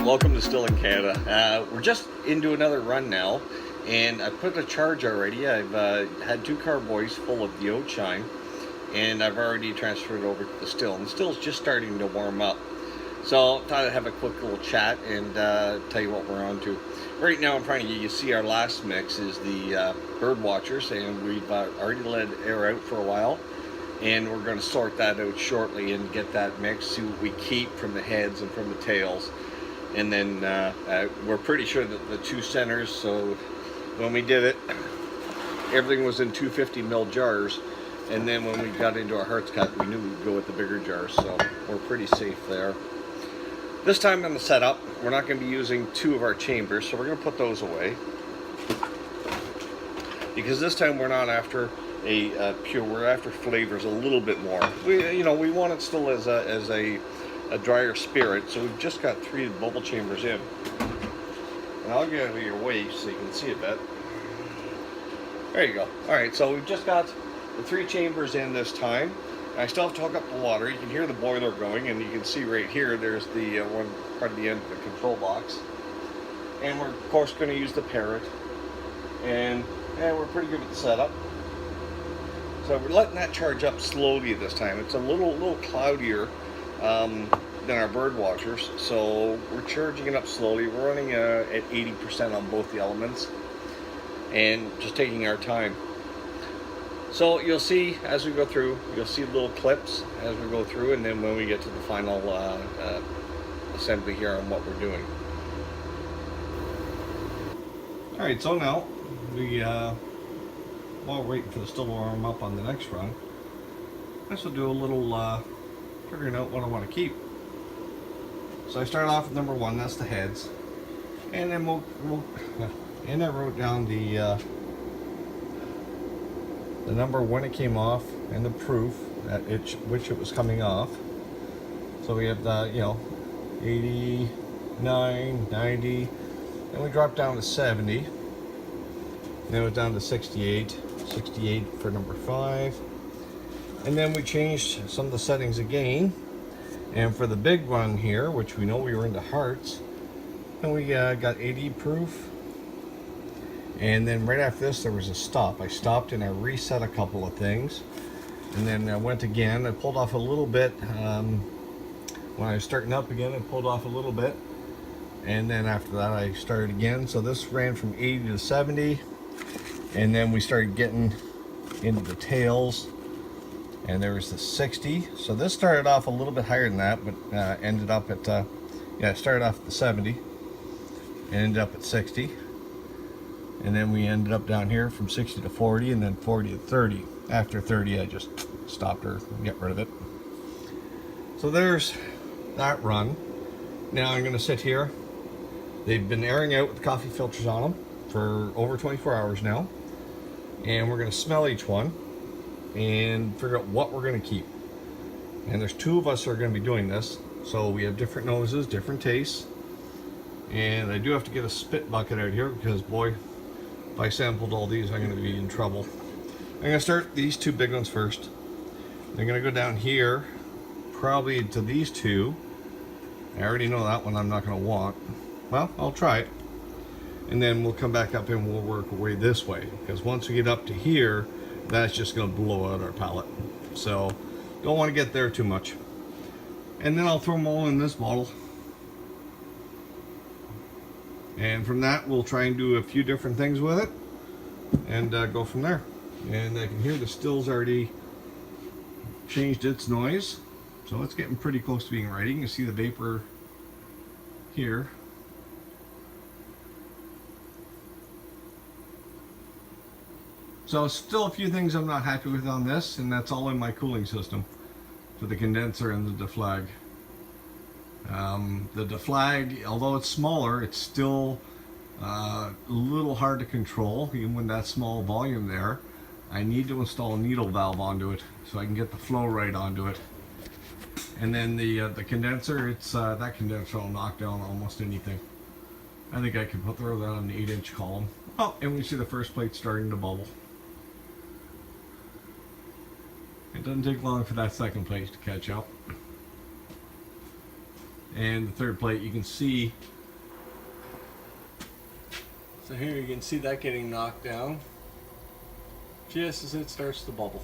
welcome to Still in Canada. We're just into another run now, and I put a charge already. I've had 2 carboys full of the outshine, and I've already transferred it over to the still. And the still's just starting to warm up. So I thought I'd have a quick little chat and tell you what we're on to. Right now in front of you, you see our last mix is the Birdwatchers, and we've already let air out for a while. And we're going to sort that out shortly and get that mix, see what we keep from the heads and from the tails. And then we're pretty sure that the 2 centers, so when we did it, everything was in 250 ml jars. And then when we got into our hearts cut, we knew we'd go with the bigger jars, so we're pretty safe there. This time on the setup, we're not going to be using 2 of our chambers, so we're going to put those away. Because this time we're not after a pure, we're after flavors a little bit more. We want it still as a drier spirit, so we've just got 3 bubble chambers in. And I'll get out of your way so you can see a bit. There you go. Alright, so we've just got the 3 chambers in this time. I still have to hook up the water. You can hear the boiler going, and you can see right here there's the one part of the end of the control box. And we're of course going to use the parrot, and we're pretty good with the setup. So we're letting that charge up slowly this time. It's a little cloudier than our Birdwatchers, so we're charging it up slowly. We're running at 80% on both the elements, and just taking our time. So you'll see as we go through, you'll see little clips as we go through, and then when we get to the final assembly here on what we're doing. Alright, so now we while we're waiting for the still to warm up on the next run, I guess we'll do a little figuring out what I want to keep. So I start off with number 1, that's the heads, and then and I wrote down the number when it came off and the proof at which it was coming off. So we have the 89, 90, and we dropped down to 70, and then it was down to 68 for number 5, and then we changed some of the settings again. And for the big one here, which we know we were into hearts, and we got 80 proof. And then right after this there was a stop. I stopped and I reset a couple of things, and then I went again. I pulled off a little bit when I was starting up again. I pulled off a little bit, and then after that I started again. So this ran from 80 to 70, and then we started getting into the tails, and there was the 60. So this started off a little bit higher than that, but ended up at started off at the 70 and ended up at 60. And then we ended up down here from 60 to 40, and then 40 to 30. After 30, I just stopped her and get rid of it. So there's that run. Now I'm going to sit here. They've been airing out with the coffee filters on them for over 24 hours now. And we're going to smell each one and figure out what we're going to keep. And there's 2 of us who are going to be doing this. So we have different noses, different tastes. And I do have to get a spit bucket out here because, boy, if I sampled all these, I'm going to be in trouble. I'm going to start these 2 big ones first. I'm going to go down here, probably to these 2. I already know that one I'm not going to want. Well, I'll try it. And then we'll come back up and we'll work our way this way. Because once we get up to here, that's just going to blow out our palate. So, don't want to get there too much. And then I'll throw them all in this bottle. And from that, we'll try and do a few different things with it and go from there. And I can hear the still's already changed its noise. So it's getting pretty close to being ready. You can see the vapor here. So still a few things I'm not happy with on this, and that's all in my cooling system for the condenser and the deflag. The deflag, although it's smaller, it's still a little hard to control, even with that small volume there. I need to install a needle valve onto it so I can get the flow right onto it. And then the condenser, it's that condenser will knock down almost anything. I think I can throw that on the 8-inch column. Oh, and we see the first plate starting to bubble. It doesn't take long for that second plate to catch up. And the third plate, you can see So here you can see that getting knocked down just as it starts to bubble.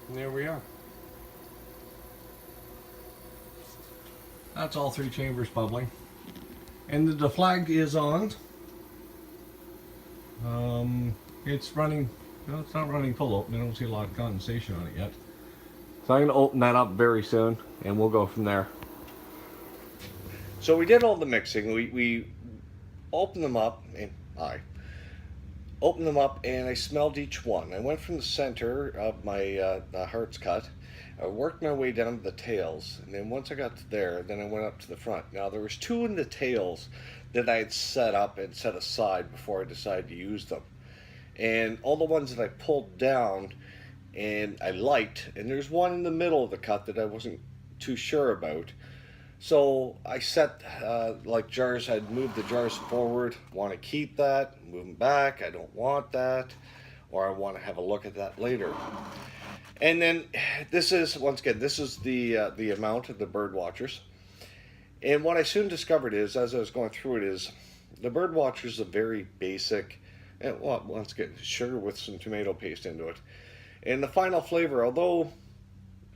And there we are. That's all 3 chambers bubbling. And the deflag is on. It's running, no, it's not running full open. I don't see a lot of condensation on it yet. So I'm going to open that up very soon and we'll go from there. So we did all the mixing. We opened them up, and I opened them up and I smelled each one. I went from the center of my heart's cut. I worked my way down to the tails, and then once I got to there, then I went up to the front. Now there was 2 in the tails that I had set up and set aside before I decided to use them. And all the ones that I pulled down and I liked, and there's one in the middle of the cut that I wasn't too sure about. So I set like jars, I'd move the jars forward, want to keep that, move them back, I don't want that, or I want to have a look at that later. And then this is, once again, this is the amount of the Birdwatchers. And what I soon discovered is, as I was going through it, is the Birdwatchers is a very basic, and well, once again, sugar with some tomato paste into it. And the final flavor, although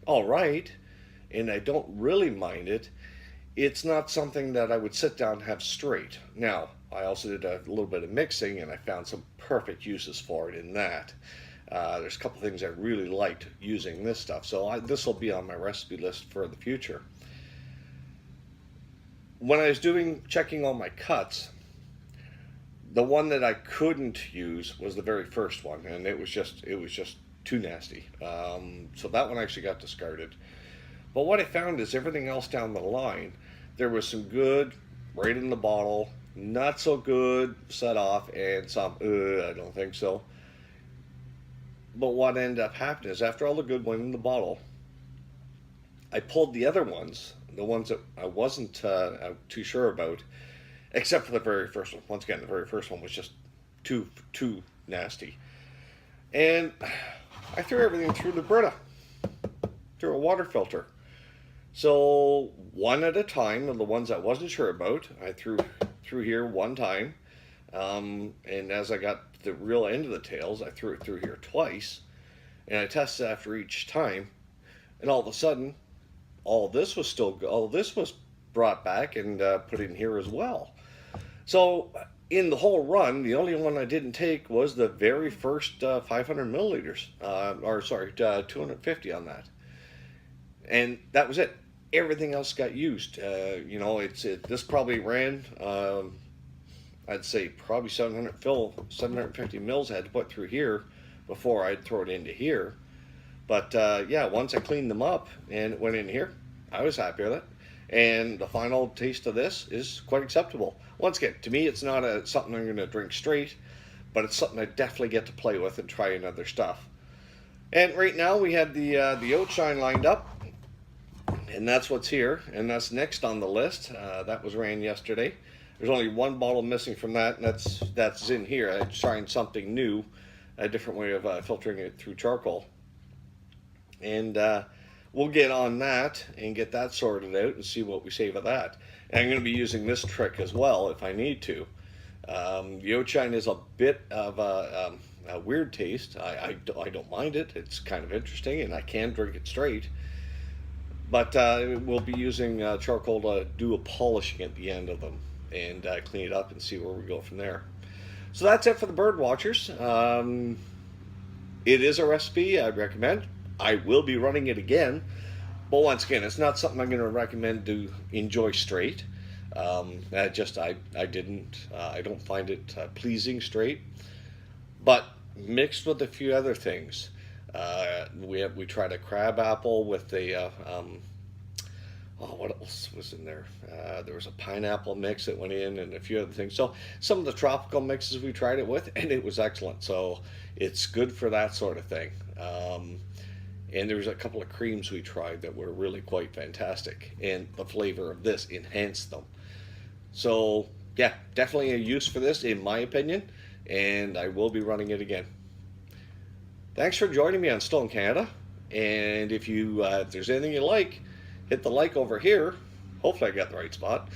all right, and I don't really mind it, it's not something that I would sit down and have straight. Now, I also did a little bit of mixing, and I found some perfect uses for it in that. There's a couple things I really liked using this stuff, so this will be on my recipe list for the future. When I was checking all my cuts, the one that I couldn't use was the very first one, and it was just too nasty. So that one actually got discarded. But what I found is everything else down the line, there was some good right in the bottle, not so good set off, and some I don't think so. But what ended up happening is after all the good went in the bottle, I pulled the other ones, the ones that I wasn't too sure about, except for the very first one. Once again, the very first one was just too nasty. And I threw everything through the Brita, through a water filter. So one at a time, of the ones I wasn't sure about, I threw through here one time. And as I got the real end of the tails, I threw it through here twice, and I tested after each time, and all of a sudden, all this was brought back and put in here as well. So in the whole run, the only one I didn't take was the very first 500 milliliters, 250 on that, and that was it. Everything else got used. This probably ran. I'd say probably 750 mils I had to put through here before I'd throw it into here. But yeah, once I cleaned them up and it went in here, I was happy with it. And the final taste of this is quite acceptable. Once again, to me, it's not something I'm going to drink straight, but it's something I definitely get to play with and try in other stuff. And right now we have the Outshine lined up, and that's what's here, and that's next on the list. That was ran yesterday. There's only one bottle missing from that, and that's in here. I tried something new, a different way of filtering it through charcoal. And we'll get on that and get that sorted out and see what we save of that. And I'm going to be using this trick as well if I need to. The Outshine is a bit of a weird taste. I don't mind it. It's kind of interesting, and I can drink it straight. But we'll be using charcoal to do a polishing at the end of them and clean it up and see where we go from there. So that's it for the Birdwatchers. It is a recipe I'd recommend. I will be running it again, but once again, it's not something I'm going to recommend to enjoy straight. I don't find it pleasing straight, but mixed with a few other things. We tried a crab apple with the what else was in there? There was a pineapple mix that went in and a few other things. So some of the tropical mixes we tried it with, and it was excellent. So it's good for that sort of thing. And there was a couple of creams we tried that were really quite fantastic, and the flavor of this enhanced them. So yeah, definitely a use for this in my opinion, and I will be running it again. Thanks for joining me on Still in Canada, and if there's anything you like, hit the like over here. Hopefully I got the right spot.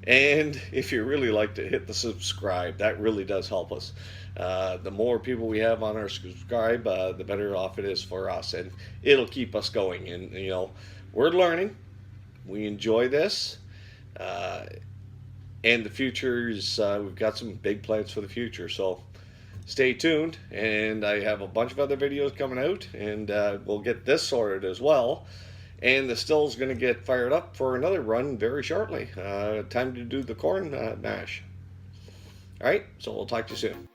And if you really like to hit the subscribe, that really does help us. The more people we have on our subscribe, the better off it is for us, and it'll keep us going. And you know, we're learning. We enjoy this, and the future is. We've got some big plans for the future, so stay tuned. And I have a bunch of other videos coming out, and we'll get this sorted as well. And the still's going to get fired up for another run very shortly. Time to do the corn mash. All right, so we'll talk to you soon.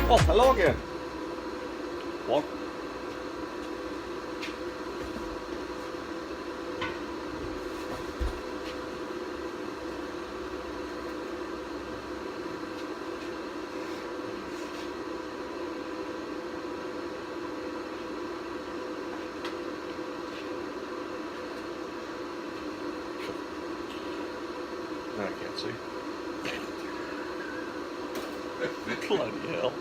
Oh, hello again. What? I can't see. Bloody hell.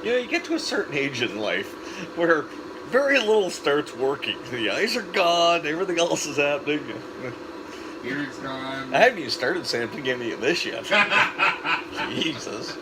You know, you get to a certain age in life where very little starts working. The eyes are gone, everything else is happening. Hearing's gone. I haven't even started sampling any of this yet. Jesus.